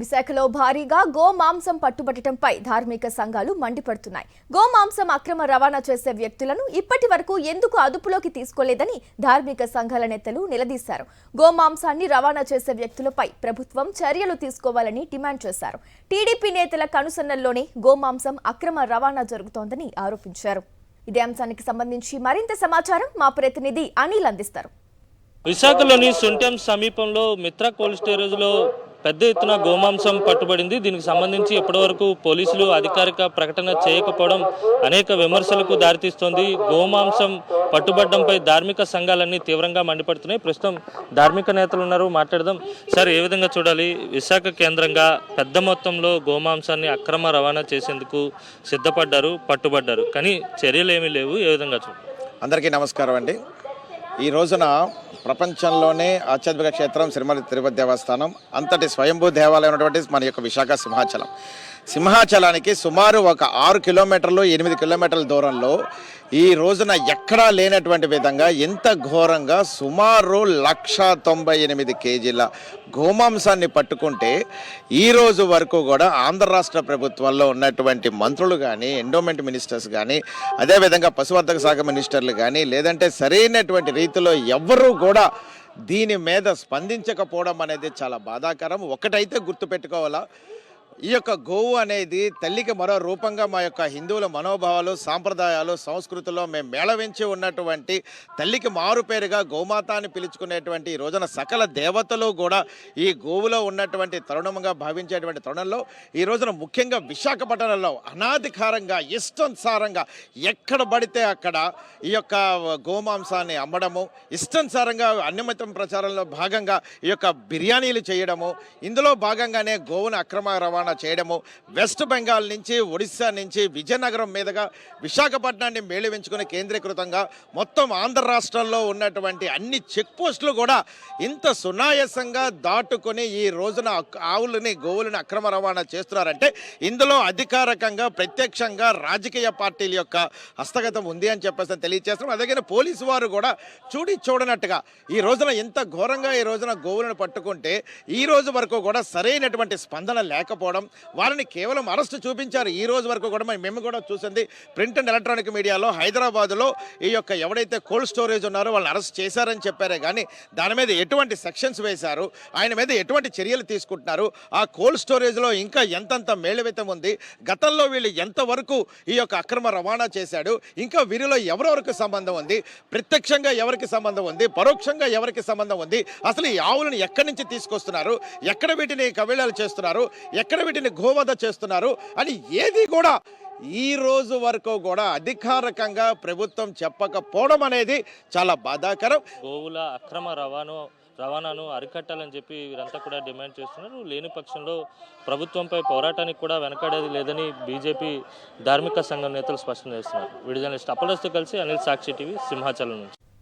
విశాఖలో భారీగా గోమాంసం పట్టుబట్టడంపై ధార్మిక సంఘాలు మండిపడుతున్నాయి. గోమాంసం అక్రమ రవాణా చేసే వ్యక్తులను ఇప్పటి వరకు ఎందుకు అదుపులోకి తీసుకోలేదని ధార్మిక సంఘాల నేతలు నిలదీశారు. గోమాంసాన్ని రవాణా చేసే వ్యక్తులపై ప్రభుత్వం చర్యలు తీసుకోవాలని డిమాండ్ చేశారు. టీడీపీ నేతల కనుసన్నల్లోనే గోమాంసం అక్రమ రవాణా జరుగుతోందని ఆరోపించారు. ఇదే అంశానికి సంబంధించి మరింత సమాచారం మా ప్రతినిధి అనిల్ అందిస్తారు. విశాఖలోని సుంటెం సమీపంలో మిత్ర కోల్డ్ స్టోరేజ్లో పెద్ద ఎత్తున గోమాంసం పట్టుబడింది. దీనికి సంబంధించి ఇప్పటివరకు పోలీసులు అధికారిక ప్రకటన చేయకపోవడం అనేక విమర్శలకు దారితీస్తోంది. గోమాంసం పట్టుబడ్డంపై ధార్మిక సంఘాలన్నీ తీవ్రంగా మండిపడుతున్నాయి. ప్రస్తుతం ధార్మిక నేతలు ఉన్నారు, మాట్లాడదాం. సార్, ఏ విధంగా చూడాలి? విశాఖ కేంద్రంగా పెద్ద మొత్తంలో గోమాంసాన్ని అక్రమ రవాణా చేసేందుకు సిద్ధపడ్డారు, పట్టుబడ్డారు, కానీ చర్యలు ఏమీ లేవు. ఏ విధంగా చూడాలి? అందరికీ నమస్కారం అండి. ఈ రోజున ప్రపంచంలోనే ఆధ్యాత్మిక క్షేత్రం శ్రీమతి తిరుపతి దేవస్థానం, అంతటి స్వయంభూ దేవాలయం ఉన్నటువంటి మన యొక్క విశాఖ సింహాచలానికి సుమారు ఒక 6 కిలోమీటర్లు 8 కిలోమీటర్ల దూరంలో ఈ రోజున ఎక్కడా లేనటువంటి విధంగా ఎంత ఘోరంగా సుమారు 198 కేజీల గోమాంసాన్ని పట్టుకుంటే ఈ రోజు వరకు కూడా ఆంధ్ర రాష్ట్ర ప్రభుత్వంలో ఉన్నటువంటి మంత్రులు కానీ, ఎండోమెంట్ మినిస్టర్స్ కానీ, అదేవిధంగా పశువర్ధక శాఖ మినిస్టర్లు కానీ, లేదంటే సరైనటువంటి రీతిలో ఎవ్వరూ కూడా దీని మీద స్పందించకపోవడం అనేది చాలా బాధాకరం. ఒకటైతే గుర్తుపెట్టుకోవాలా, ఈ యొక్క గోవు అనేది తల్లికి మరో రూపంగా మా యొక్క హిందువుల మనోభావాలు, సాంప్రదాయాలు, సంస్కృతిలో మేము మేళవించి ఉన్నటువంటి తల్లికి మారుపేరుగా గోమాత అని పిలుచుకునేటువంటి ఈ రోజున సకల దేవతలు కూడా ఈ గోవులో ఉన్నటువంటి తరుణంగా భావించేటువంటి తరుణంలో ఈ రోజున ముఖ్యంగా విశాఖపట్నంలో అనాధికారంగా ఇష్టానుసారంగా ఎక్కడ పడితే అక్కడ ఈ యొక్క గోమాంసాన్ని అమ్మడము, ఇష్టానుసారంగా అన్యమతం ప్రచారంలో భాగంగా ఈ యొక్క బిర్యానీలు చేయడము, ఇందులో భాగంగానే గోవును అక్రమ రవాణా చేయడము, వెస్ట్ బెంగాల్ నుంచి, ఒడిశా నుంచి, విజయనగరం మీదుగా విశాఖపట్నాన్ని మేళవించుకుని కేంద్రీకృతంగా మొత్తం ఆంధ్ర రాష్ట్రంలో ఉన్నటువంటి అన్ని చెక్ పోస్టులు కూడా ఇంత సునాయాసంగా దాటుకొని ఈ రోజున ఆవులని, గోవులని అక్రమ రవాణా చేస్తున్నారంటే ఇందులో అధికారికంగా ప్రత్యక్షంగా రాజకీయ పార్టీల యొక్క హస్తగతం ఉంది అని చెప్పేసి తెలియజేస్తున్నాం. అదే పోలీసు వారు కూడా చూడనట్టుగా ఈ రోజున ఎంత ఘోరంగా ఈ రోజున గోవులను పట్టుకుంటే ఈ రోజు వరకు కూడా సరైనటువంటి స్పందన లేకపోవడం, వారిని కేవలం అరెస్టు చూపించారు. ఈ రోజు వరకు కూడా మేము కూడా చూసింది ప్రింట్ అండ్ ఎలక్ట్రానిక్ మీడియాలో హైదరాబాద్లో ఈ యొక్క ఎవడైతే కోల్డ్ స్టోరేజ్ ఉన్నారో వాళ్ళని అరెస్ట్ చేశారని చెప్పారే కానీ దాని మీద ఎటువంటి సెక్షన్స్ వేశారు, ఆయన మీద ఎటువంటి చర్యలు తీసుకుంటున్నారు, ఆ కోల్డ్ స్టోరేజ్లో ఇంకా ఎంతంత మేళవితం ఉంది, గతంలో వీళ్ళు ఎంతవరకు ఈ యొక్క అక్రమ రవాణా చేశాడు, ఇంకా వీరిలో ఎవరెవరికి సంబంధం ఉంది, ప్రత్యక్షంగా ఎవరికి సంబంధం ఉంది, పరోక్షంగా ఎవరికి సంబంధం ఉంది, అసలు ఈ ఆవులను ఎక్కడి నుంచి తీసుకొస్తున్నారు, ఎక్కడ వీటిని కవిళాలు చేస్తున్నారు, ఎక్కడ వీటిని గోవధ చేస్తున్నారు అని ఏది కూడా ఈ రోజు వరకు కూడా అధికారికంగా ప్రభుత్వం చెప్పకపోవడం అనేది చాలా బాధాకరం. గోవుల అక్రమ రవాణాను అరికట్టాలని చెప్పి వీరంతా కూడా డిమాండ్ చేస్తున్నారు. లేని పక్షంలో ప్రభుత్వంపై పోరాటానికి కూడా వెనకాడేది లేదని బీజేపీ ధార్మిక సంఘం నేతలు స్పష్టం చేస్తున్నారు. వీడియో జర్నలిస్ట్ అప్పలస్తో కలిసి అనిల్, సాక్షి టీవీ, సింహాచలం నుంచి.